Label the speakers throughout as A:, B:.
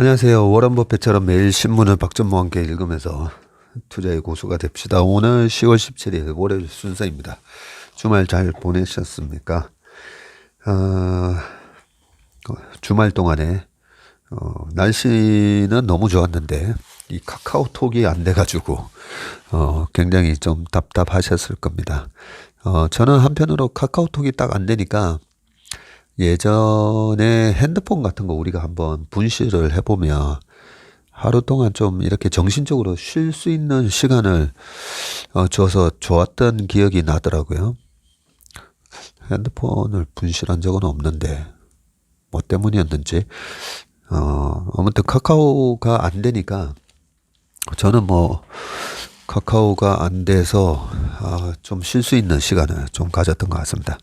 A: 안녕하세요. 워런 버핏처럼 매일 신문을 박전무와 함께 읽으면서 투자의 고수가 됩시다. 오늘 10월 17일 월요일 순서입니다. 주말 잘 보내셨습니까? 주말 동안에 날씨는 너무 좋았는데 이 카카오톡이 안 돼가지고 굉장히 좀 답답하셨을 겁니다. 저는 한편으로 카카오톡이 딱 안 되니까 예전에 핸드폰 같은 거 우리가 한번 분실을 해보면 하루 동안 좀 이렇게 정신적으로 쉴 수 있는 시간을 줘서 좋았던 기억이 나더라고요. 핸드폰을 분실한 적은 없는데 뭐 때문이었는지 아무튼 카카오가 안 되니까 저는 뭐 카카오가 안 돼서 좀 쉴 수 있는 시간을 좀 가졌던 것 같습니다.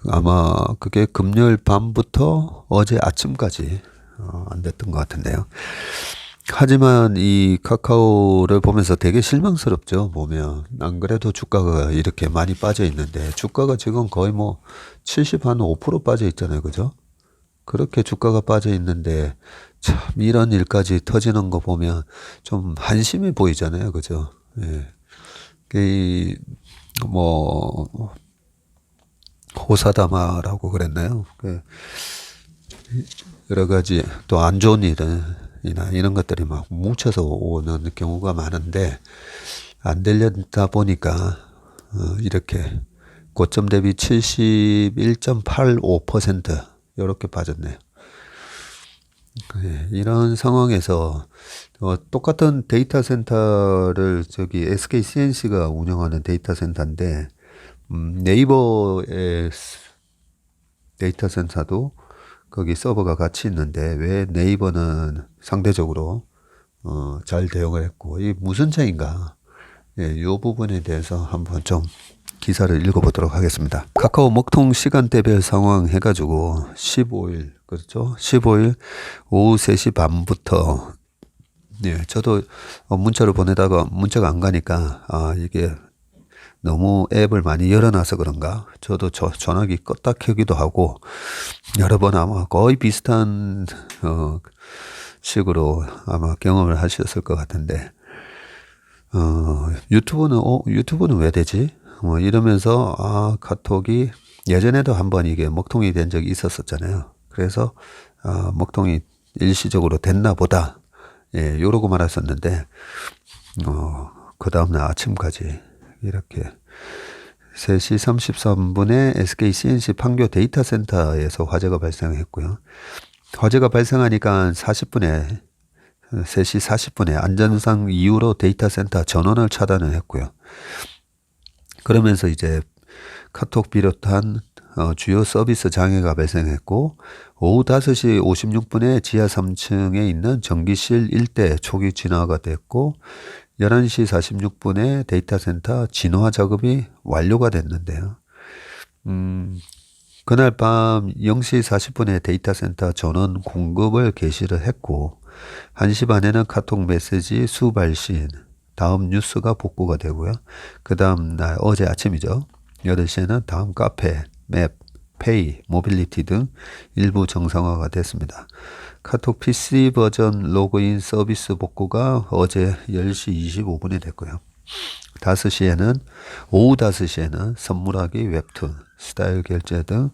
A: 아마 그게 금요일 밤부터 어제 아침까지 안 됐던 것 같은데요. 하지만 이 카카오를 보면서 되게 실망스럽죠. 보면 안 그래도 주가가 이렇게 많이 빠져 있는데 주가가 지금 거의 뭐 70한 5% 빠져 있잖아요. 그죠? 그렇게 주가가 빠져 있는데 참 이런 일까지 터지는 거 보면 좀 한심해 보이잖아요. 그죠? 예. 뭐 호사다마라고 그랬나요? 여러 가지 또 안 좋은 일이나 이런 것들이 막 뭉쳐서 오는 경우가 많은데 안 되려다 보니까 이렇게 고점 대비 71.85% 이렇게 빠졌네요. 이런 상황에서 똑같은 데이터 센터를 저기 SK CNC가 운영하는 데이터 센터인데 네이버의 데이터 센터도 거기 서버가 같이 있는데 왜 네이버는 상대적으로 잘 대응을 했고 이 무슨 차이인가? 이 부분에 대해서 한번 좀 기사를 읽어보도록 하겠습니다. 카카오 먹통 시간대별 상황 해가지고 15일 그렇죠? 15일 오후 3시 반부터 저도 문자를 보내다가 문자가 안 가니까 이게 너무 앱을 많이 열어놔서 그런가? 저도 전화기 껐다 켜기도 하고 여러 번 아마 거의 비슷한 식으로 아마 경험을 하셨을 것 같은데 유튜브는 왜 되지? 이러면서 카톡이 예전에도 한번 이게 먹통이 된 적이 있었었잖아요. 그래서 먹통이 일시적으로 됐나 보다. 예, 요러고 말았었는데 그 다음날 아침까지 이렇게 3시 33분에 SK CNC 판교 데이터 센터에서 화재가 발생했고요. 화재가 발생하니까 3시 40분에 안전상 이유로 데이터 센터 전원을 차단을 했고요. 그러면서 이제 카톡 비롯한 주요 서비스 장애가 발생했고 오후 5시 56분에 지하 3층에 있는 전기실 일대 초기 진화가 됐고 11시 46분에 데이터 센터 진화 작업이 완료가 됐는데요. 그날 밤 0시 40분에 데이터 센터 전원 공급을 개시를 했고 1시 반에는 카톡 메시지 수발신 다음 뉴스가 복구가 되고요. 그 다음 날 어제 아침이죠. 8시에는 다음 카페, 맵, 페이, 모빌리티 등 일부 정상화가 됐습니다. 카톡 PC 버전 로그인 서비스 복구가 어제 10시 25분에 됐고요. 오후 5시에는 선물하기 웹툰, 스타일 결제 등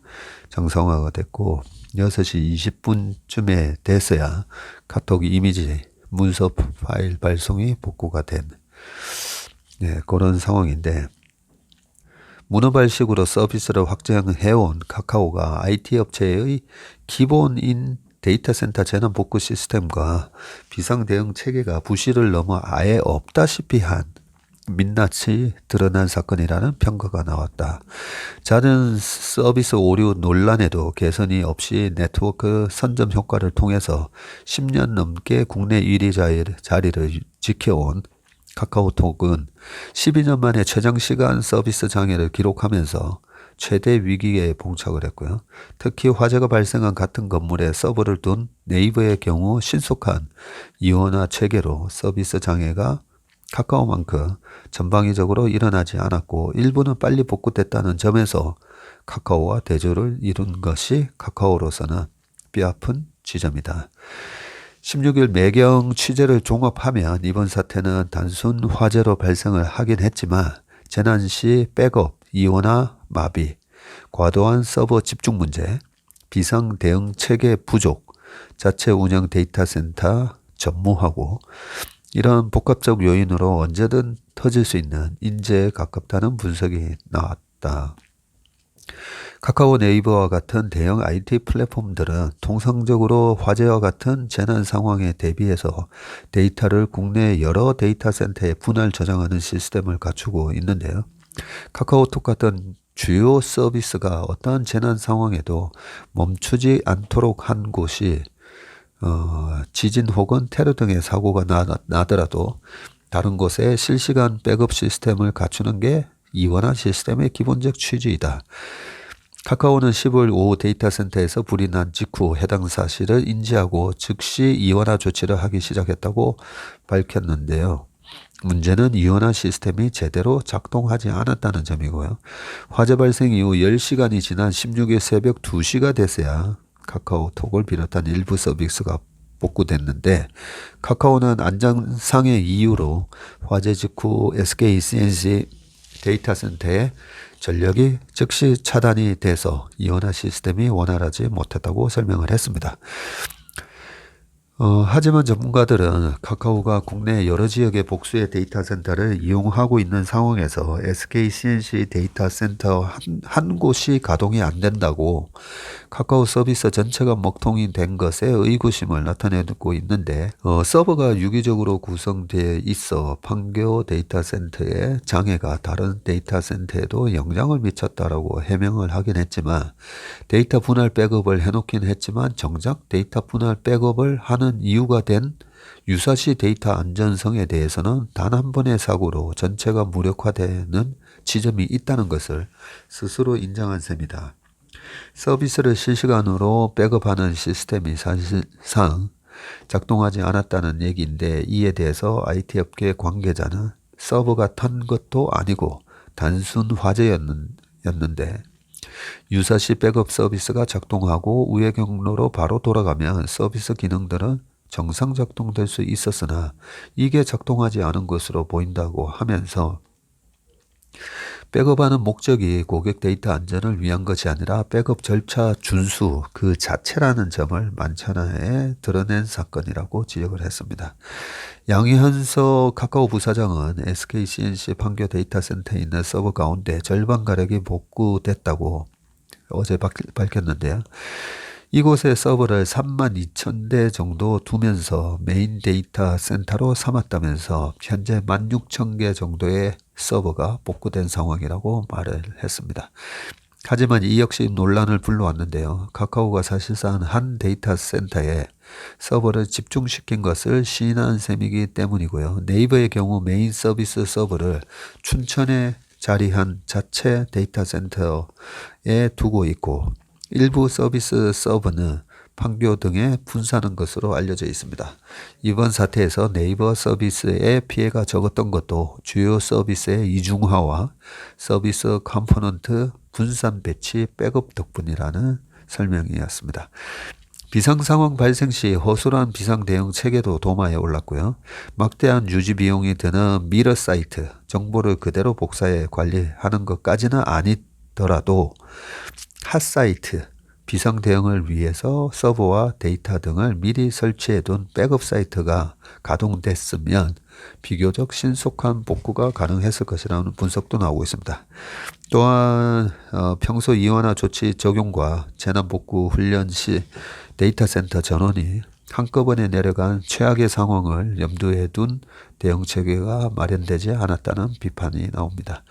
A: 정상화가 됐고 6시 20분쯤에 돼서야 카톡 이미지 문서 파일 발송이 복구가 된 그런 상황인데 문어발식으로 서비스를 확장해온 카카오가 IT 업체의 기본인 데이터 센터 재난 복구 시스템과 비상 대응 체계가 부실을 넘어 아예 없다시피 한 민낯이 드러난 사건이라는 평가가 나왔다. 잦은 서비스 오류 논란에도 개선이 없이 네트워크 선점 효과를 통해서 10년 넘게 국내 1위 자리를 지켜온 카카오톡은 12년 만에 최장시간 서비스 장애를 기록하면서 최대 위기에 봉착을 했고요. 특히 화재가 발생한 같은 건물에 서버를 둔 네이버의 경우 신속한 이원화 체계로 서비스 장애가 카카오만큼 전방위적으로 일어나지 않았고 일부는 빨리 복구됐다는 점에서 카카오와 대조를 이룬 것이 카카오로서는 뼈아픈 지점이다. 16일 매경 취재를 종합하면 이번 사태는 단순 화재로 발생을 하긴 했지만 재난 시 백업, 이원화, 마비, 과도한 서버 집중 문제, 비상 대응 체계 부족, 자체 운영 데이터 센터 전무하고 이런 복합적 요인으로 언제든 터질 수 있는 인재에 가깝다는 분석이 나왔다. 카카오 네이버와 같은 대형 IT 플랫폼들은 통상적으로 화재와 같은 재난 상황에 대비해서 데이터를 국내 여러 데이터 센터에 분할 저장하는 시스템을 갖추고 있는데요. 카카오톡 같은 주요 서비스가 어떠한 재난 상황에도 멈추지 않도록 한 곳이 지진 혹은 테러 등의 사고가 나더라도 다른 곳에 실시간 백업 시스템을 갖추는 게 이원화 시스템의 기본적 취지이다. 카카오는 10월 5 데이터 센터에서 불이 난 직후 해당 사실을 인지하고 즉시 이원화 조치를 하기 시작했다고 밝혔는데요. 문제는 이원화 시스템이 제대로 작동하지 않았다는 점이고요. 화재 발생 이후 10시간이 지난 16일 새벽 2시가 됐어야 카카오톡을 비롯한 일부 서비스가 복구됐는데 카카오는 안전상의 이유로 화재 직후 SK CNC 데이터 센터에 전력이 즉시 차단이 돼서 이원화 시스템이 원활하지 못했다고 설명을 했습니다. 하지만 전문가들은 카카오가 국내 여러 지역의 복수의 데이터 센터를 이용하고 있는 상황에서 SK CNC 데이터 센터 한 곳이 가동이 안 된다고 카카오 서비스 전체가 먹통이 된 것에 의구심을 나타내고 있는데 서버가 유기적으로 구성되어 있어 판교 데이터 센터의 장애가 다른 데이터 센터에도 영향을 미쳤다라고 해명을 하긴 했지만 데이터 분할 백업을 해놓긴 했지만 정작 데이터 분할 백업을 하는 이유가 된 유사시 데이터 안전성에 대해서는 단 한 번의 사고로 전체가 무력화되는 지점이 있다는 것을 스스로 인정한 셈이다. 서비스를 실시간으로 백업하는 시스템이 사실상 작동하지 않았다는 얘기인데 이에 대해서 IT 업계 관계자는 서버가 턴 것도 아니고 단순 화재였는데 유사시 백업 서비스가 작동하고 우회 경로로 바로 돌아가면 서비스 기능들은 정상 작동될 수 있었으나 이게 작동하지 않은 것으로 보인다고 하면서 백업하는 목적이 고객 데이터 안전을 위한 것이 아니라 백업 절차 준수 그 자체라는 점을 만천하에 드러낸 사건이라고 지적을 했습니다. 양현석 카카오 부사장은 SK CNC 판교 데이터 센터에 있는 서버 가운데 절반가량이 복구됐다고 어제 밝혔는데요. 이곳에 서버를 32,000대 정도 두면서 메인 데이터 센터로 삼았다면서 현재 16,000개 정도의 서버가 복구된 상황이라고 말을 했습니다. 하지만 이 역시 논란을 불러왔는데요. 카카오가 사실상 한 데이터 센터에 서버를 집중시킨 것을 시인한 셈이기 때문이고요. 네이버의 경우 메인 서비스 서버를 춘천에 자리한 자체 데이터 센터에 두고 있고 일부 서비스 서버는 판교 등에 분산한 것으로 알려져 있습니다. 이번 사태에서 네이버 서비스의 피해가 적었던 것도 주요 서비스의 이중화와 서비스 컴포넌트 분산 배치 백업 덕분이라는 설명이었습니다. 비상상황 발생 시 허술한 비상대응 체계도 도마에 올랐고요. 막대한 유지 비용이 드는 미러 사이트, 정보를 그대로 복사해 관리하는 것까지는 아니더라도 핫사이트, 비상 대응을 위해서 서버와 데이터 등을 미리 설치해둔 백업 사이트가 가동됐으면 비교적 신속한 복구가 가능했을 것이라는 분석도 나오고 있습니다. 또한 평소 이원화 조치 적용과 재난복구 훈련 시 데이터 센터 전원이 한꺼번에 내려간 최악의 상황을 염두에 둔 대응체계가 마련되지 않았다는 비판이 나옵니다.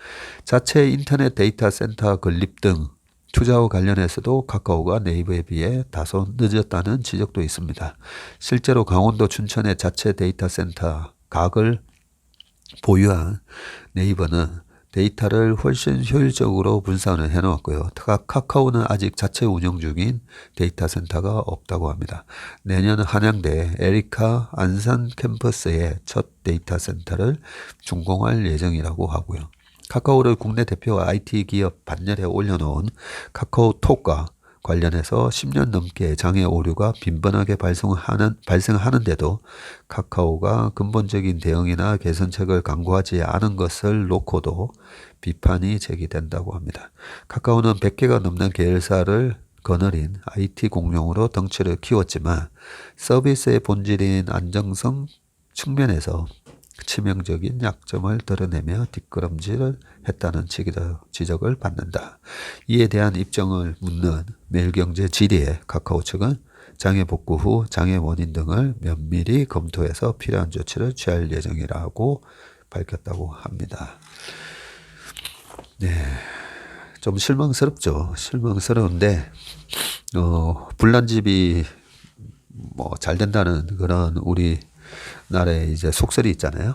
A: 자체 인터넷 데이터 센터 건립 등 투자와 관련해서도 카카오가 네이버에 비해 다소 늦었다는 지적도 있습니다. 실제로 강원도 춘천의 자체 데이터 센터 각을 보유한 네이버는 데이터를 훨씬 효율적으로 분산을 해놓았고요. 카카오는 아직 자체 운영 중인 데이터 센터가 없다고 합니다. 내년 한양대 에리카 안산 캠퍼스의 첫 데이터 센터를 준공할 예정이라고 하고요. 카카오를 국내 대표 IT 기업 반열에 올려놓은 카카오톡과 관련해서 10년 넘게 장애 오류가 빈번하게 발생하는데도 카카오가 근본적인 대응이나 개선책을 강구하지 않은 것을 놓고도 비판이 제기된다고 합니다. 카카오는 100개가 넘는 계열사를 거느린 IT 공룡으로 덩치를 키웠지만 서비스의 본질인 안정성 측면에서 치명적인 약점을 드러내며 뒷걸음질을 했다는 지적을 받는다. 이에 대한 입장을 묻는 매일경제 질의에 카카오 측은 장애 복구 후 장애 원인 등을 면밀히 검토해서 필요한 조치를 취할 예정이라고 밝혔다고 합니다. 네, 좀 실망스럽죠. 실망스러운데 불난집이 뭐 잘 된다는 그런 우리 나라에 이제 속설이 있잖아요.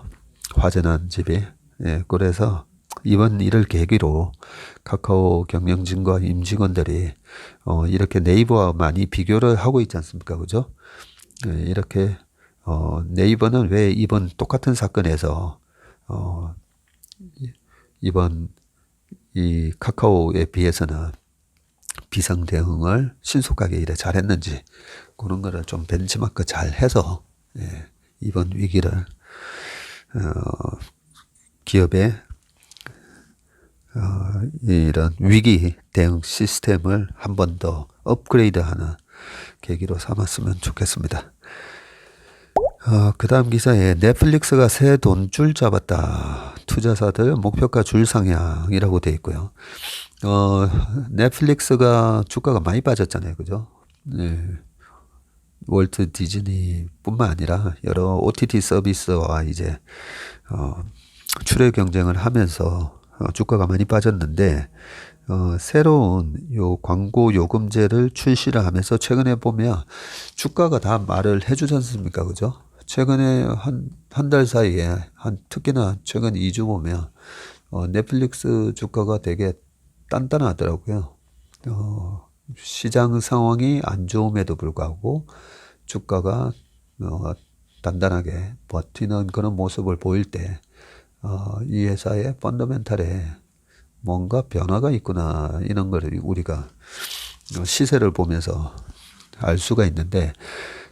A: 화재난 집이. 예, 그래서 이번 일을 계기로 카카오 경영진과 임직원들이 이렇게 네이버와 많이 비교를 하고 있지 않습니까? 그죠? 예, 이렇게 네이버는 왜 이번 똑같은 사건에서 이번 이 카카오에 비해서는 비상 대응을 신속하게 이래 잘했는지 그런 거를 좀 벤치마크 잘 해서 예, 이번 위기를 기업의 이런 위기 대응 시스템을 한 번 더 업그레이드하는 계기로 삼았으면 좋겠습니다. 그 다음 기사에 넷플릭스가 새 돈줄 잡았다. 투자사들 목표가 줄 상향이라고 되어 있고요. 넷플릭스가 주가가 많이 빠졌잖아요. 그죠? 네. 월트 디즈니뿐만 아니라 여러 OTT 서비스와 이제 출혈 경쟁을 하면서 주가가 많이 빠졌는데 새로운 요 광고 요금제를 출시를 하면서 최근에 보면 주가가 다 말을 해주지 않습니까? 그죠? 최근에 한 달 사이에 특히나 최근 2주 보면 넷플릭스 주가가 되게 단단하더라고요. 시장 상황이 안 좋음에도 불구하고 주가가 단단하게 버티는 그런 모습을 보일 때 이 회사의 펀더멘탈에 뭔가 변화가 있구나 이런 걸 우리가 시세를 보면서 알 수가 있는데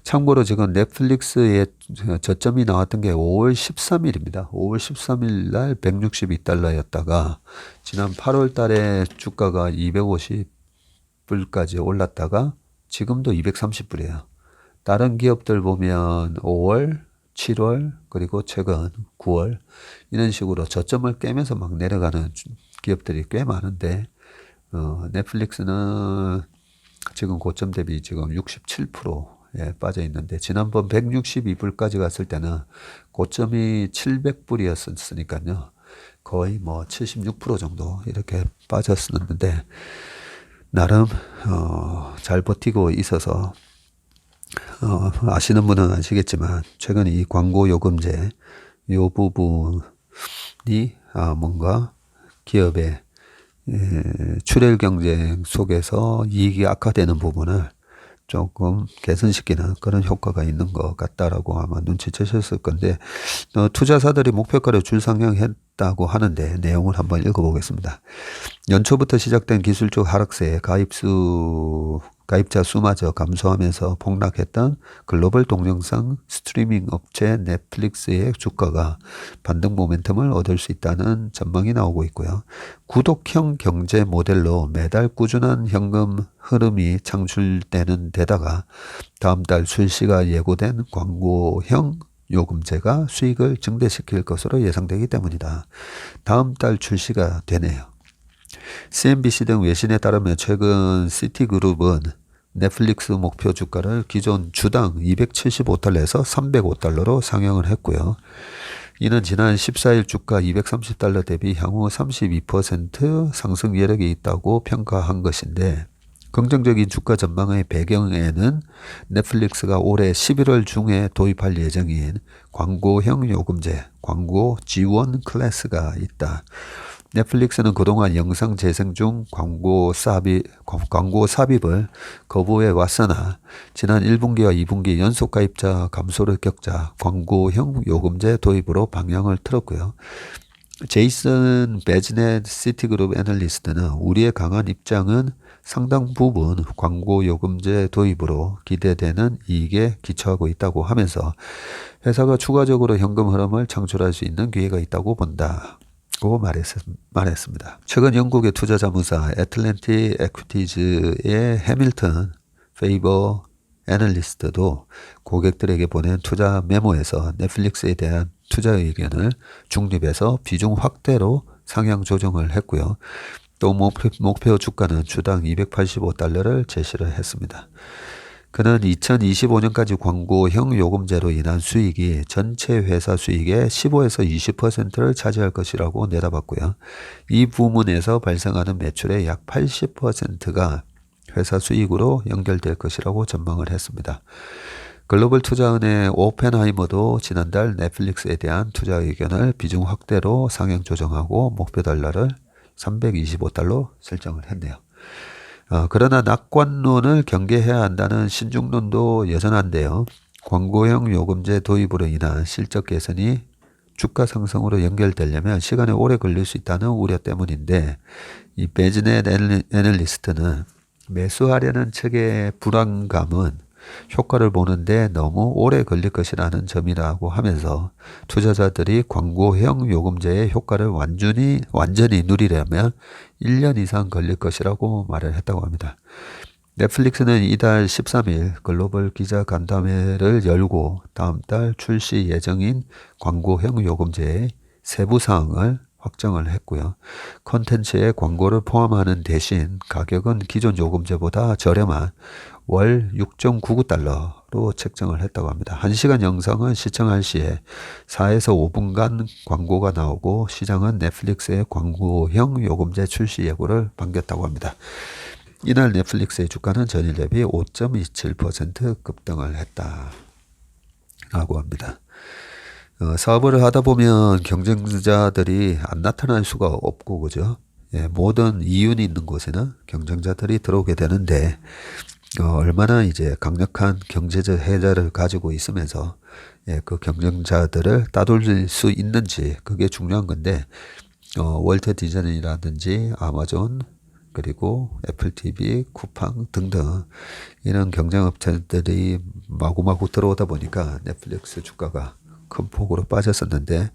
A: 참고로 지금 넷플릭스의 저점이 나왔던 게 5월 13일입니다. 5월 13일 날 162달러였다가 지난 8월 달에 주가가 250불까지 올랐다가 지금도 230불이에요. 다른 기업들 보면 5월, 7월, 그리고 최근 9월 이런 식으로 저점을 깨면서 막 내려가는 기업들이 꽤 많은데 넷플릭스는 지금 고점 대비 지금 67%에 빠져 있는데 지난번 162불까지 갔을 때는 고점이 700불이었으니까요. 거의 뭐 76% 정도 이렇게 빠졌었는데 나름 잘 버티고 있어서 아시는 분은 아시겠지만 최근 이 광고 요금제 요 부분이 뭔가 기업의 출혈 경쟁 속에서 이익이 악화되는 부분을 조금 개선시키는 그런 효과가 있는 것 같다라고 아마 눈치채셨을 건데 투자사들이 목표가를 줄상향했다고 하는데 내용을 한번 읽어보겠습니다. 연초부터 시작된 기술적 하락세에 가입자 수마저 감소하면서 폭락했던 글로벌 동영상 스트리밍 업체 넷플릭스의 주가가 반등 모멘텀을 얻을 수 있다는 전망이 나오고 있고요. 구독형 경제 모델로 매달 꾸준한 현금 흐름이 창출되는 데다가 다음 달 출시가 예고된 광고형 요금제가 수익을 증대시킬 것으로 예상되기 때문이다. 다음 달 출시가 되네요. CNBC 등 외신에 따르면 최근 시티그룹은 넷플릭스 목표 주가를 기존 주당 275달러에서 305달러로 상향을 했고요. 이는 지난 14일 주가 230달러 대비 향후 32% 상승 여력이 있다고 평가한 것인데 긍정적인 주가 전망의 배경에는 넷플릭스가 올해 11월 중에 도입할 예정인 광고형 요금제, 광고 지원 클래스가 있다. 넷플릭스는 그동안 영상 재생 중 광고 삽입을 거부해 왔으나 지난 1분기와 2분기 연속 가입자 감소를 겪자 광고형 요금제 도입으로 방향을 틀었고요. 제이슨 베즈넷 시티그룹 애널리스트는 우리의 강한 입장은 상당 부분 광고 요금제 도입으로 기대되는 이익에 기초하고 있다고 하면서 회사가 추가적으로 현금 흐름을 창출할 수 있는 기회가 있다고 본다고 말했습니다. 최근 영국의 투자자문사 애틀랜틱 에퀴티즈의 해밀턴 페이버 애널리스트도 고객들에게 보낸 투자 메모에서 넷플릭스에 대한 투자 의견을 중립에서 비중 확대로 상향 조정을 했고요. 또 목표 주가는 주당 285달러를 제시를 했습니다. 그는 2025년까지 광고형 요금제로 인한 수익이 전체 회사 수익의 15에서 20%를 차지할 것이라고 내다봤고요. 이 부문에서 발생하는 매출의 약 80%가 회사 수익으로 연결될 것이라고 전망을 했습니다. 글로벌 투자은행 오펜하이머도 지난달 넷플릭스에 대한 투자 의견을 비중 확대로 상향 조정하고 목표 달러를 325달러 설정을 했네요. 그러나 낙관론을 경계해야 한다는 신중론도 여전한데요. 광고형 요금제 도입으로 인한 실적 개선이 주가 상승으로 연결되려면 시간이 오래 걸릴 수 있다는 우려 때문인데 이 베즈넷 애널리스트는 매수하려는 측의 불안감은 효과를 보는데 너무 오래 걸릴 것이라는 점이라고 하면서 투자자들이 광고형 요금제의 효과를 완전히 누리려면 1년 이상 걸릴 것이라고 말을 했다고 합니다. 넷플릭스는 이달 13일 글로벌 기자 간담회를 열고 다음 달 출시 예정인 광고형 요금제의 세부 사항을 확정을 했고요. 콘텐츠에 광고를 포함하는 대신 가격은 기존 요금제보다 저렴한 월 6.99달러로 책정을 했다고 합니다. 1시간 영상은 시청할 시에 4에서 5분간 광고가 나오고 시장은 넷플릭스의 광고형 요금제 출시 예고를 반겼다고 합니다. 이날 넷플릭스의 주가는 전일 대비 5.27% 급등을 했다라고 합니다. 사업을 하다 보면 경쟁자들이 안 나타날 수가 없고, 그죠? 예, 모든 이윤이 있는 곳에는 경쟁자들이 들어오게 되는데, 얼마나 이제 강력한 경제적 해자를 가지고 있으면서, 예, 그 경쟁자들을 따돌릴 수 있는지, 그게 중요한 건데, 월트 디즈니라든지 아마존, 그리고 애플 TV, 쿠팡 등등 이런 경쟁업체들이 마구마구 들어오다 보니까 넷플릭스 주가가 큰 폭으로 빠졌었는데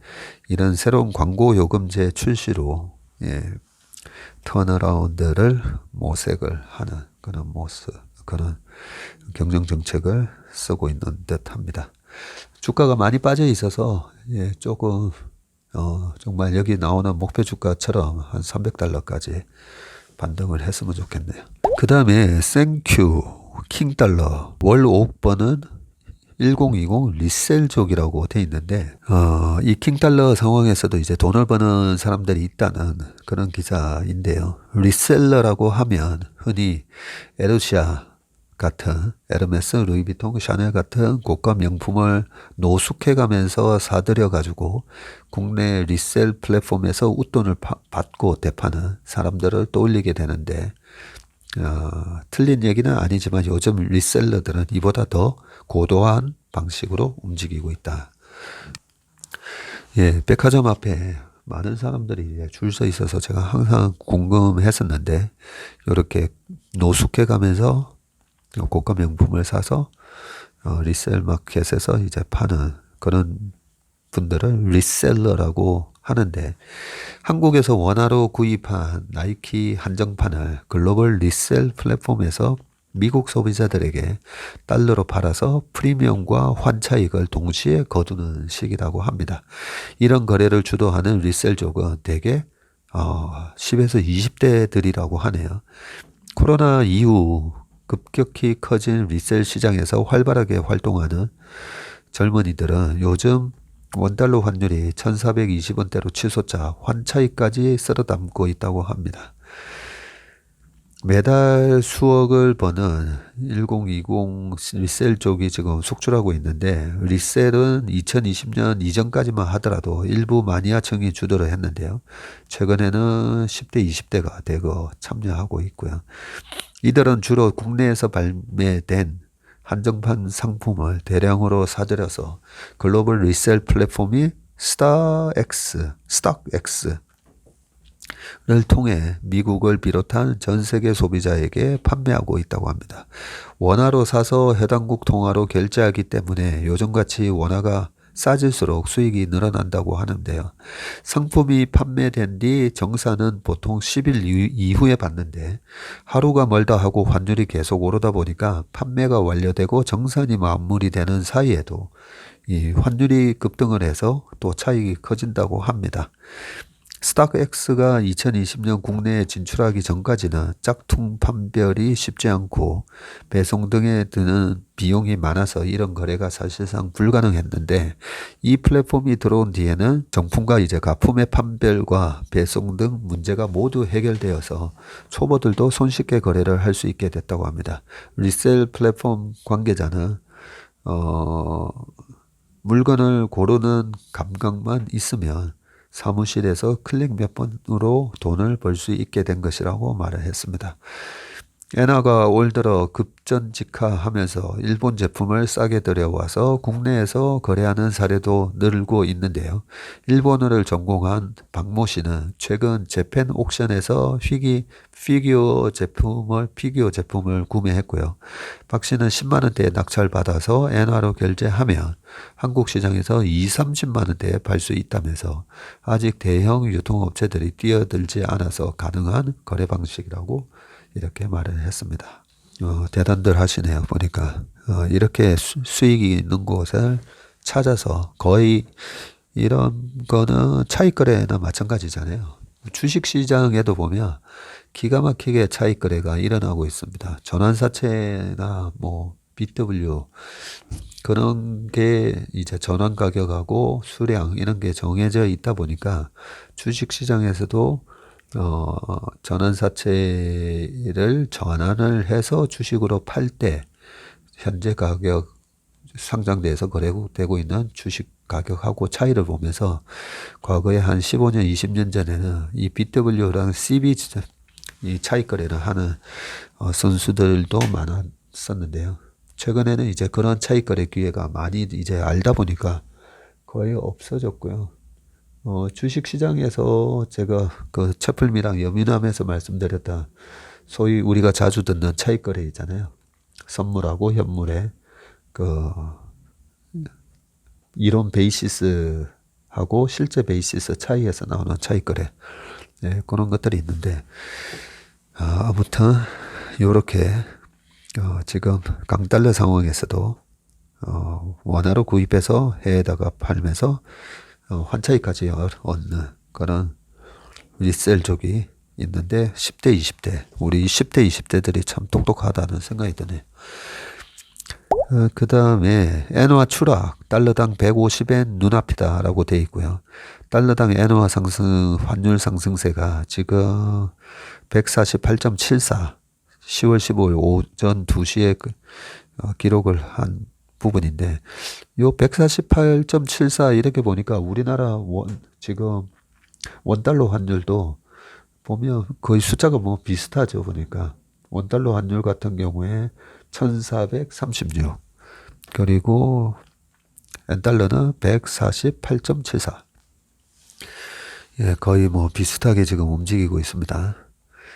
A: 이런 새로운 광고 요금제 출시로 예, 턴어라운드를 모색을 하는 그런 모습, 그런 경영 정책을 쓰고 있는 듯합니다. 주가가 많이 빠져 있어서 예, 조금 정말 여기 나오는 목표 주가처럼 한 300달러까지 반등을 했으면 좋겠네요. 그 다음에 땡큐 킹달러 월 5번은 1020 리셀족이라고 돼 있는데 이 킹달러 상황에서도 이제 돈을 버는 사람들이 있다는 그런 기사인데요. 리셀러라고 하면 흔히 에르시아 같은 에르메스, 루이비통, 샤넬 같은 고가 명품을 노숙해가면서 사들여가지고 국내 리셀 플랫폼에서 웃돈을 받고 대파는 사람들을 떠올리게 되는데 틀린 얘기는 아니지만 요즘 리셀러들은 이보다 더 고도한 방식으로 움직이고 있다. 예, 백화점 앞에 많은 사람들이 줄 서 있어서 제가 항상 궁금했었는데 이렇게 노숙해가면서 고가 명품을 사서 리셀 마켓에서 이제 파는 그런 분들을 리셀러라고 하는데 한국에서 원화로 구입한 나이키 한정판을 글로벌 리셀 플랫폼에서 미국 소비자들에게 달러로 팔아서 프리미엄과 환차익을 동시에 거두는 식이라고 합니다. 이런 거래를 주도하는 리셀족은 대개 10에서 20대들이라고 하네요. 코로나 이후 급격히 커진 리셀 시장에서 활발하게 활동하는 젊은이들은 요즘 원달러 환율이 1420원대로 치솟자 환차익까지 쓸어담고 있다고 합니다. 매달 수억을 버는 1020 리셀 쪽이 지금 속출하고 있는데 리셀은 2020년 이전까지만 하더라도 일부 마니아층이 주도를 했는데요. 최근에는 10대, 20대가 대거 참여하고 있고요. 이들은 주로 국내에서 발매된 한정판 상품을 대량으로 사들여서 글로벌 리셀 플랫폼이 스톡엑스 통해 미국을 비롯한 전 세계 소비자에게 판매하고 있다고 합니다. 원화로 사서 해당국 통화로 결제하기 때문에 요즘같이 원화가 싸질수록 수익이 늘어난다고 하는데요. 상품이 판매된 뒤 정산은 보통 10일 이후에 받는데 하루가 멀다 하고 환율이 계속 오르다 보니까 판매가 완료되고 정산이 마무리되는 사이에도 이 환율이 급등을 해서 또 차익이 커진다고 합니다. 스탁엑스가 2020년 국내에 진출하기 전까지는 짝퉁 판별이 쉽지 않고 배송 등에 드는 비용이 많아서 이런 거래가 사실상 불가능했는데 이 플랫폼이 들어온 뒤에는 정품과 이제 가품의 판별과 배송 등 문제가 모두 해결되어서 초보들도 손쉽게 거래를 할 수 있게 됐다고 합니다. 리셀 플랫폼 관계자는 물건을 고르는 감각만 있으면 사무실에서 클릭 몇 번으로 돈을 벌 수 있게 된 것이라고 말을 했습니다. 엔화가 올 들어 급전직하하면서 일본 제품을 싸게 들여와서 국내에서 거래하는 사례도 늘고 있는데요. 일본어를 전공한 박모 씨는 최근 재팬 옥션에서 피규어 제품을 구매했고요. 박 씨는 10만 원대에 낙찰받아서 엔화로 결제하면 한국 시장에서 30만 원대에 팔 수 있다면서 아직 대형 유통업체들이 뛰어들지 않아서 가능한 거래 방식이라고 이렇게 말을 했습니다. 대단들 하시네요. 보니까 이렇게 수익이 있는 곳을 찾아서 거의 이런 거는 차익거래나 마찬가지잖아요. 주식시장에도 보면 기가 막히게 차익거래가 일어나고 있습니다. 전환사채나 뭐 BW 그런 게 이제 전환 가격하고 수량 이런 게 정해져 있다 보니까 주식시장에서도 전환사채를 전환을 해서 주식으로 팔 때 현재 가격 상장돼서 거래되고 있는 주식 가격하고 차이를 보면서 과거에 한 15년, 20년 전에는 이 BW랑 CB 이 차익 거래를 하는 선수들도 많았었는데요. 최근에는 이제 그런 차익 거래 기회가 많이 이제 알다 보니까 거의 없어졌고요. 주식시장에서 제가 그 채플미랑 여민함에서 말씀드렸던 소위 우리가 자주 듣는 차익거래 있잖아요. 선물하고 현물의 그 이론 베이시스하고 실제 베이시스 차이에서 나오는 차익거래. 네, 그런 것들이 있는데 아무튼 요렇게 지금 강달러 상황에서도 원화로 구입해서 해외에다가 팔면서 환차익까지 얻는 그런 리셀족이 있는데 10대, 20대 우리 10대, 20대들이 참 똑똑하다는 생각이 드네요. 그 다음에 엔화 추락 달러당 150엔 눈앞이다 라고 되어 있고요. 달러당 엔화 상승 환율 상승세가 지금 148.74 10월 15일 오전 2시에 기록을 한 부분인데 요 148.74 이렇게 보니까 우리나라 지금 원달러 환율도 보면 거의 숫자가 뭐 비슷하죠. 보니까 원달러 환율 같은 경우에 1436 그리고 엔달러는 148.74 예, 거의 뭐 비슷하게 지금 움직이고 있습니다.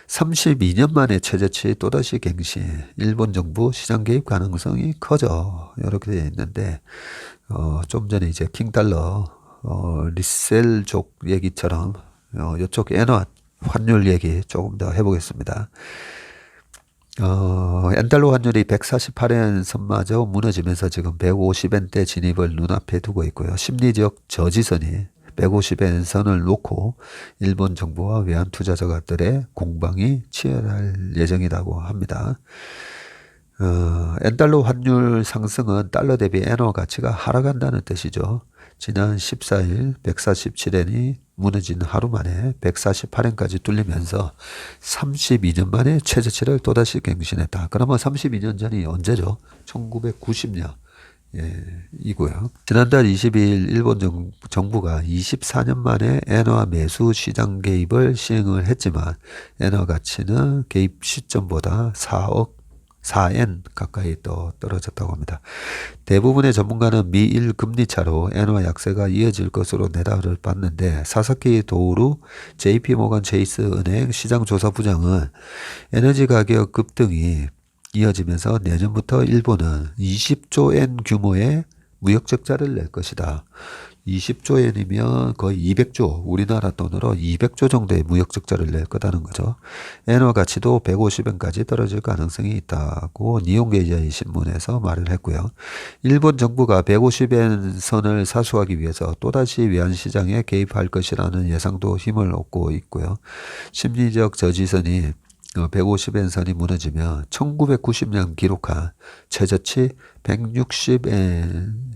A: 32년 만에 최저치 또다시 갱신, 일본 정부 시장 개입 가능성이 커져 이렇게 되어 있는데 좀 전에 이제 킹달러 리셀족 얘기처럼 이쪽 엔화 환율 얘기 조금 더 해보겠습니다. 엔달러 환율이 148엔 선마저 무너지면서 지금 150엔대 진입을 눈앞에 두고 있고요. 심리적 저지선이 150엔 선을 놓고 일본 정부와 외환 투자자들의 공방이 치열할 예정이라고 합니다. 엔달러 환율 상승은 달러 대비 엔화 가치가 하락한다는 뜻이죠. 지난 14일 147엔이 무너진 하루 만에 148엔까지 뚫리면서 32년 만에 최저치를 또다시 갱신했다. 그러면 32년 전이 언제죠? 1990년. 예, 이고요. 지난달 22일 일본 정부가 24년 만에 엔화 매수 시장 개입을 시행을 했지만 엔화 가치는 개입 시점보다 4억 4N 가까이 또 떨어졌다고 합니다. 대부분의 전문가는 미일 금리 차로 엔화 약세가 이어질 것으로 내다를 봤는데 사사키 도우루 JP모건 체이스 은행 시장조사부장은 에너지 가격 급등이 이어지면서 내년부터 일본은 20조 엔 규모의 무역 적자를 낼 것이다. 20조 엔이면 거의 200조, 우리나라 돈으로 200조 정도의 무역 적자를 낼 거다는 거죠. 엔화 가치도 150엔까지 떨어질 가능성이 있다고 니혼게이자이 신문에서 말을 했고요. 일본 정부가 150엔 선을 사수하기 위해서 또다시 외환시장에 개입할 것이라는 예상도 힘을 얻고 있고요. 심리적 저지선이 150엔 선이 무너지면 1990년 기록한 최저치 160엔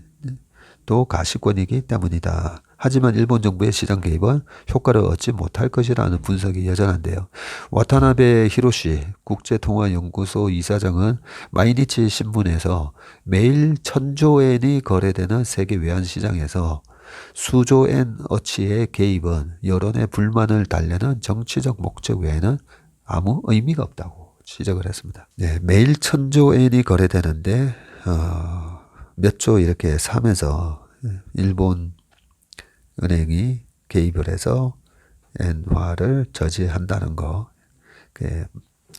A: 또 가시권이기 때문이다. 하지만 일본 정부의 시장 개입은 효과를 얻지 못할 것이라는 분석이 여전한데요. 와타나베 히로시 국제통화연구소 이사장은 마이니치 신문에서 매일 1000조엔이 거래되는 세계 외환시장에서 수조엔 어치의 개입은 여론의 불만을 달래는 정치적 목적 외에는 아무 의미가 없다고 지적을 했습니다. 네, 매일 1000조엔이 거래되는데 몇 조 이렇게 사면서 일본 은행이 개입을 해서 엔화를 저지한다는 거,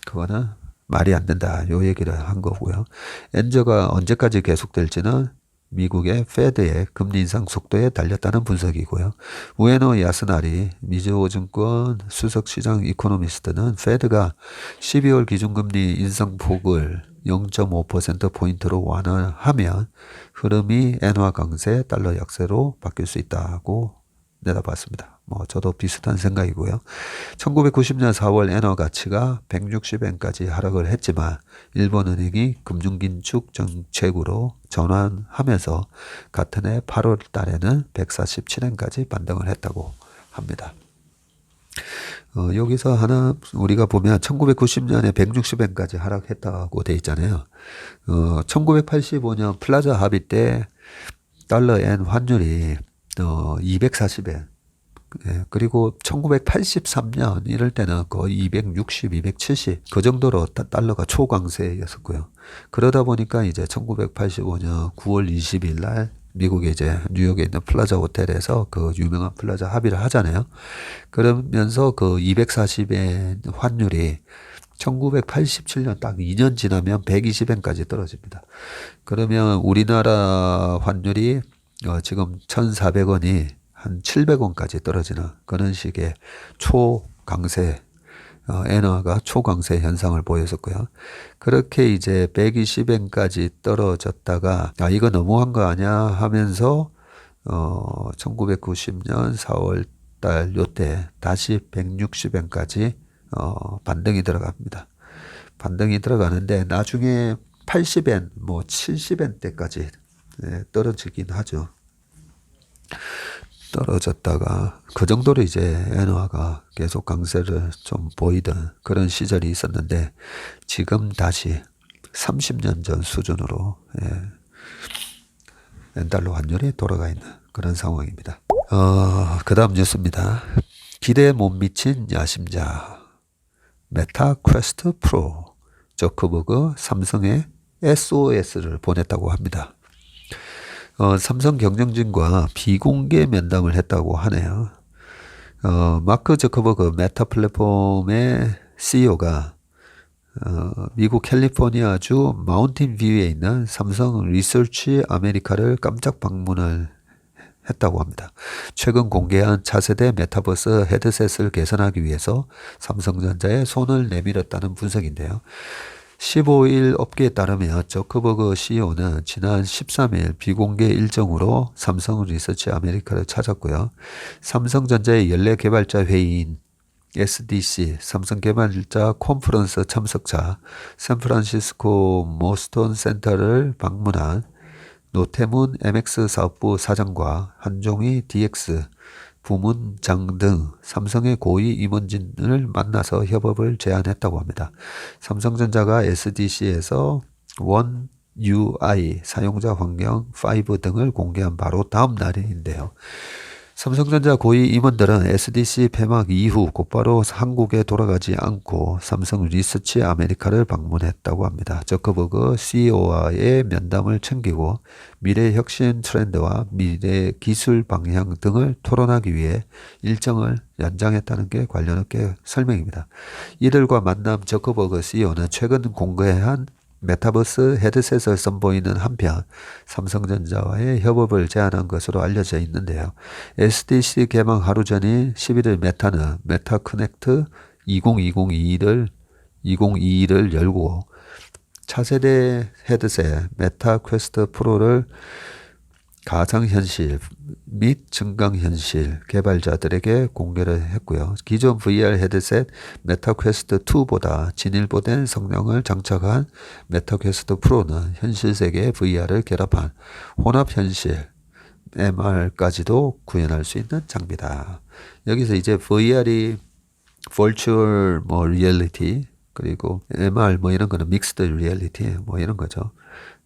A: 그거는 말이 안 된다. 요 얘기를 한 거고요. 엔저가 언제까지 계속될지는 미국의 페드의 금리 인상 속도에 달렸다는 분석이고요. 우에노 야스나리 미즈호 증권 수석시장 이코노미스트는 페드가 12월 기준금리 인상폭을 0.5%포인트로 완화하면 흐름이 엔화 강세, 달러 약세로 바뀔 수 있다고 내다봤습니다. 저도 비슷한 생각이고요. 1990년 4월 엔화 가치가 160엔까지 하락을 했지만 일본은행이 금융긴축 정책으로 전환하면서 같은 해 8월 달에는 147엔까지 반등을 했다고 합니다. 여기서 하나 우리가 보면 1990년에 160엔까지 하락했다고 돼 있잖아요. 1985년 플라자 합의 때 달러 엔 환율이 240엔, 그리고 1983년 이럴 때는 거의 260, 270 그 정도로 달러가 초강세였었고요. 그러다 보니까 이제 1985년 9월 20일 날 미국의 이제 뉴욕에 있는 플라자 호텔에서 그 유명한 플라자 합의를 하잖아요. 그러면서 그 240엔 환율이 1987년 딱 2년 지나면 120엔까지 떨어집니다. 그러면 우리나라 환율이 지금 1,400원이 한 700원까지 떨어지는 그런 식의 초강세, 엔화가 초강세 현상을 보였었고요. 그렇게 이제 120엔까지 떨어졌다가 이거 너무한 거 아니야 하면서 1990년 4월 달 요때 다시 160엔까지 반등이 들어갑니다. 반등이 들어가는데 나중에 80엔, 70엔 때까지 떨어지긴 하죠. 떨어졌다가 그 정도로 이제 엔화가 계속 강세를 좀 보이던 그런 시절이 있었는데 지금 다시 30년 전 수준으로 엔달러 환율이 돌아가 있는 그런 상황입니다. 그 다음 뉴스입니다. 기대에 못 미친 야심자 메타 퀘스트 프로 저커버그 삼성에 SOS를 보냈다고 합니다. 삼성 경영진과 비공개 면담을 했다고 하네요. 마크 저커버그 메타 플랫폼의 CEO가 미국 캘리포니아주 마운틴 뷰에 있는 삼성 리서치 아메리카를 깜짝 방문을 했다고 합니다. 최근 공개한 차세대 메타버스 헤드셋을 개선하기 위해서 삼성전자에 손을 내밀었다는 분석인데요. 15일 업계에 따르면 저커버그 CEO는 지난 13일 비공개 일정으로 삼성 리서치 아메리카를 찾았고요. 삼성전자의 연례 개발자 회의인 SDC 삼성 개발자 컨퍼런스 참석자 샌프란시스코 모스톤 센터를 방문한 노태문 MX 사업부 사장과 한종희 DX 부문장 등 삼성의 고위 임원진을 만나서 협업을 제안했다고 합니다. 삼성전자가 SDC에서 원 UI 사용자 환경 5 등을 공개한 바로 다음 날인데요. 삼성전자 고위 임원들은 SDC 폐막 이후 곧바로 한국에 돌아가지 않고 삼성 리서치 아메리카를 방문했다고 합니다. 저커버그 CEO와의 면담을 챙기고 미래 혁신 트렌드와 미래 기술 방향 등을 토론하기 위해 일정을 연장했다는 게 관련 업계 설명입니다. 이들과 만남 저커버그 CEO는 최근 공개한 메타버스 헤드셋을 선보이는 한편 삼성전자와의 협업을 제안한 것으로 알려져 있는데요. SDC 개방 하루 전인 11일 메타는 메타 커넥트 2022를 열고 차세대 헤드셋 메타 퀘스트 프로를 가상현실 및 증강현실 개발자들에게 공개를 했고요. 기존 VR 헤드셋 메타 퀘스트 2보다 진일보된 성능을 장착한 메타 퀘스트 프로는 현실 세계의 VR을 결합한 혼합현실 MR까지도 구현할 수 있는 장비다. 여기서 이제 VR이 Virtual Reality 그리고 MR 이런 거는 믹스드 리얼리티 이런 거죠.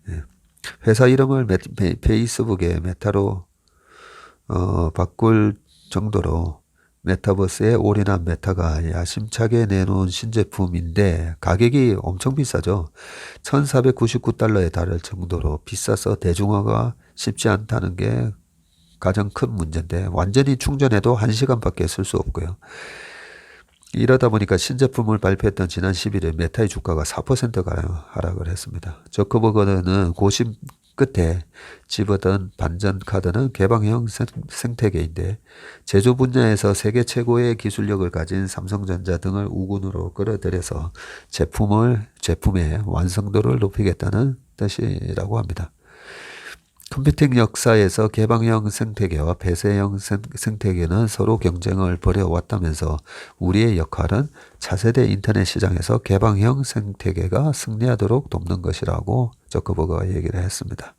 A: 예. 회사 이름을 페이스북에 메타로 바꿀 정도로 메타버스에 올인한 메타가 야심차게 내놓은 신제품인데 가격이 엄청 비싸죠. 1,499달러에 달할 정도로 비싸서 대중화가 쉽지 않다는 게 가장 큰 문제인데 완전히 충전해도 1시간밖에 쓸 수 없고요. 이러다 보니까 신제품을 발표했던 지난 11일 메타의 주가가 4%가량 하락을 했습니다. 저커버그는 고심 끝에 집어든 반전 카드는 개방형 생태계인데 제조 분야에서 세계 최고의 기술력을 가진 삼성전자 등을 우군으로 끌어들여서 제품의 완성도를 높이겠다는 뜻이라고 합니다. 컴퓨팅 역사에서 개방형 생태계와 폐쇄형 생태계는 서로 경쟁을 벌여왔다면서 우리의 역할은 차세대 인터넷 시장에서 개방형 생태계가 승리하도록 돕는 것이라고 저커버그가 얘기를 했습니다.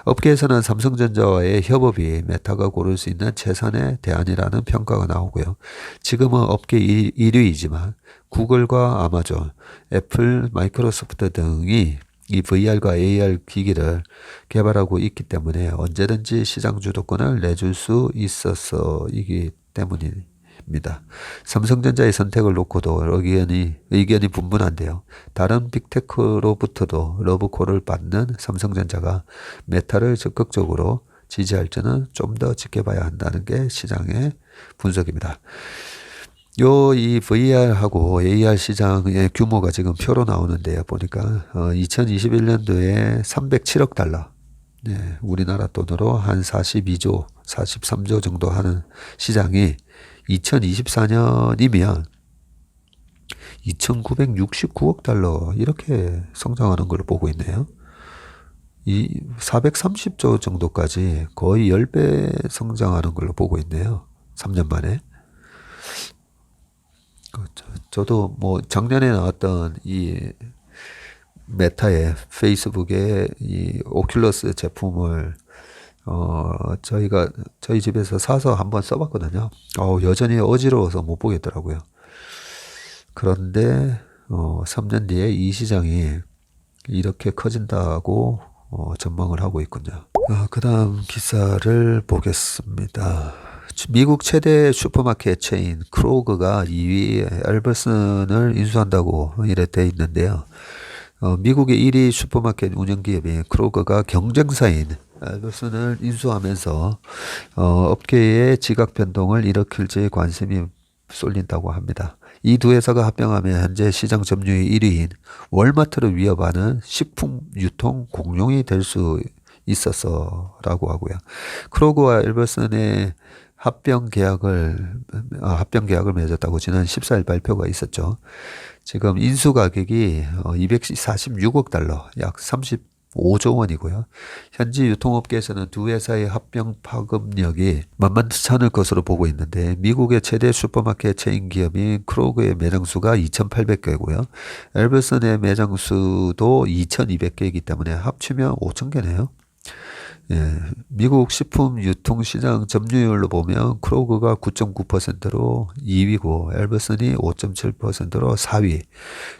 A: 업계에서는 삼성전자와의 협업이 메타가 고를 수 있는 최선의 대안이라는 평가가 나오고요. 지금은 업계 1위이지만 구글과 아마존, 애플, 마이크로소프트 등이 이 VR과 AR 기기를 개발하고 있기 때문에 언제든지 시장 주도권을 내줄 수 있어서이기 때문입니다. 삼성전자의 선택을 놓고도 의견이 분분한데요. 다른 빅테크로부터도 러브콜을 받는 삼성전자가 메타를 적극적으로 지지할지는 좀 더 지켜봐야 한다는 게 시장의 분석입니다. 이 VR하고 AR 시장의 규모가 지금 표로 나오는데요. 보니까 2021년도에 307억 달러, 네, 우리나라 돈으로 한 42조, 43조 정도 하는 시장이 2024년이면 2,969억 달러 이렇게 성장하는 걸 보고 있네요. 이 430조 정도까지 거의 10배 성장하는 걸로 보고 있네요. 3년 만에. 저도 작년에 나왔던 이 메타의 페이스북의 이 오큘러스 제품을 저희 집에서 사서 한번 써봤거든요. 여전히 어지러워서 못 보겠더라고요. 그런데 3년 뒤에 이 시장이 이렇게 커진다고 전망을 하고 있군요. 그 다음 기사를 보겠습니다. 미국 최대 슈퍼마켓 체인 크로그가 2위에 알버슨을 인수한다고 이래 돼 있는데요. 미국의 1위 슈퍼마켓 운영기업인 크로그가 경쟁사인 알버슨을 인수하면서 업계의 지각 변동을 일으킬지 관심이 쏠린다고 합니다. 이 두 회사가 합병하면 현재 시장 점유율 1위인 월마트를 위협하는 식품 유통 공룡이 될 수 있어서라고 하고요. 크로그와 알버슨의 합병 계약을 맺었다고 지난 14일 발표가 있었죠. 지금 인수 가격이 246억 달러, 약 35조 원이고요. 현지 유통업계에서는 두 회사의 합병 파급력이 만만치 않을 것으로 보고 있는데 미국의 최대 슈퍼마켓 체인 기업인 크로그의 매장 수가 2,800개고요. 알버슨의 매장 수도 2,200개이기 때문에 합치면 5,000개네요. 예, 미국 식품 유통시장 점유율로 보면 크로그가 9.9%로 2위고 알버슨이 5.7%로 4위.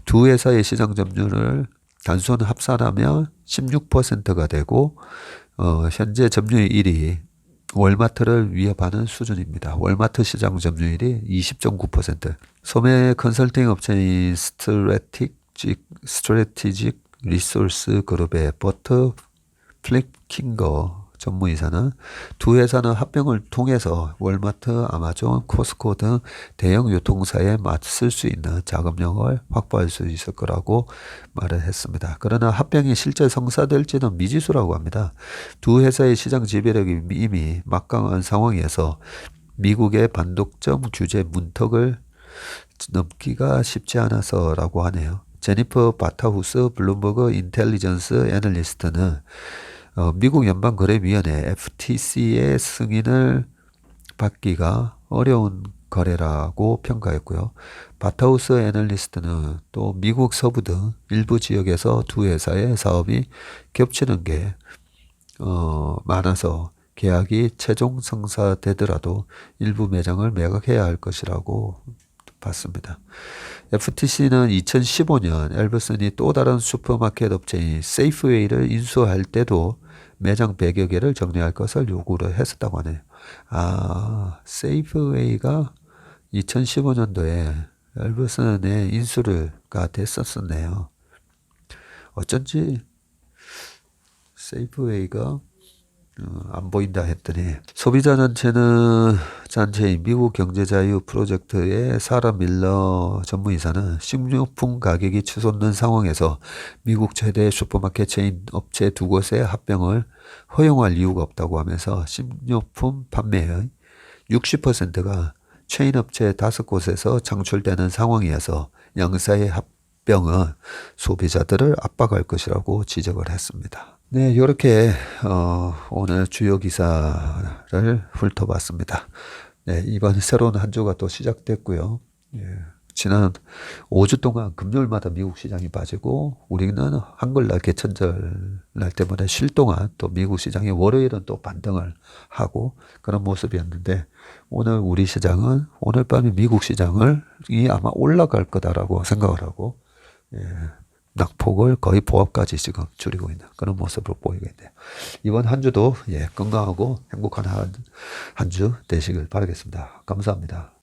A: 두 회사의 시장 점유율을 단순 합산하면 16%가 되고 현재 점유율 1위 월마트를 위협하는 수준입니다. 월마트 시장 점유율이 20.9%. 소매 컨설팅 업체인 스트래티직 리소스 그룹의 버터 플리킹거 전무이사는 두 회사는 합병을 통해서 월마트, 아마존, 코스코 등 대형 유통사에 맞설 수 있는 자금력을 확보할 수 있을 거라고 말을 했습니다. 그러나 합병이 실제 성사될지는 미지수라고 합니다. 두 회사의 시장 지배력이 이미 막강한 상황에서 미국의 반독점 규제 문턱을 넘기가 쉽지 않아서라고 하네요. 제니퍼 바타후스 블룸버그 인텔리전스 애널리스트는 미국 연방거래위원회 FTC의 승인을 받기가 어려운 거래라고 평가했고요. 바타우스 애널리스트는 또 미국 서부 등 일부 지역에서 두 회사의 사업이 겹치는 게 많아서 계약이 최종 성사되더라도 일부 매장을 매각해야 할 것이라고 봤습니다. FTC는 2015년 엘버슨이 또 다른 슈퍼마켓 업체인 세이프웨이를 인수할 때도 매장 100여 개를 정리할 것을 요구를 했었다고 하네요. 세이프웨이가 2015년도에 엘버슨의 인수가 됐었네요. 어쩐지 세이프웨이가 안 보인다 했더니 소비자 단체인 미국 경제자유 프로젝트의 사라 밀러 전무이사는 식료품 가격이 치솟는 상황에서 미국 최대 슈퍼마켓 체인 업체 두 곳의 합병을 허용할 이유가 없다고 하면서 식료품 판매의 60%가 체인 업체 5곳에서 창출되는 상황이어서 양사의 합병은 소비자들을 압박할 것이라고 지적을 했습니다. 네, 이렇게 오늘 주요 기사를 훑어봤습니다. 네, 이번 새로운 한 주가 또 시작됐고요. 예, 지난 5주 동안 금요일마다 미국 시장이 빠지고 우리는 한글날 개천절 날 때문에 쉴 동안 또 미국 시장이 월요일은 또 반등을 하고 그런 모습이었는데 오늘 우리 시장은 오늘 밤에 미국 시장이 아마 올라갈 거다라고 생각을 하고 낙폭을 거의 보합까지 지금 줄이고 있는 그런 모습으로 보이겠네요. 이번 한 주도 건강하고 행복한 한 주 되시길 바라겠습니다. 감사합니다.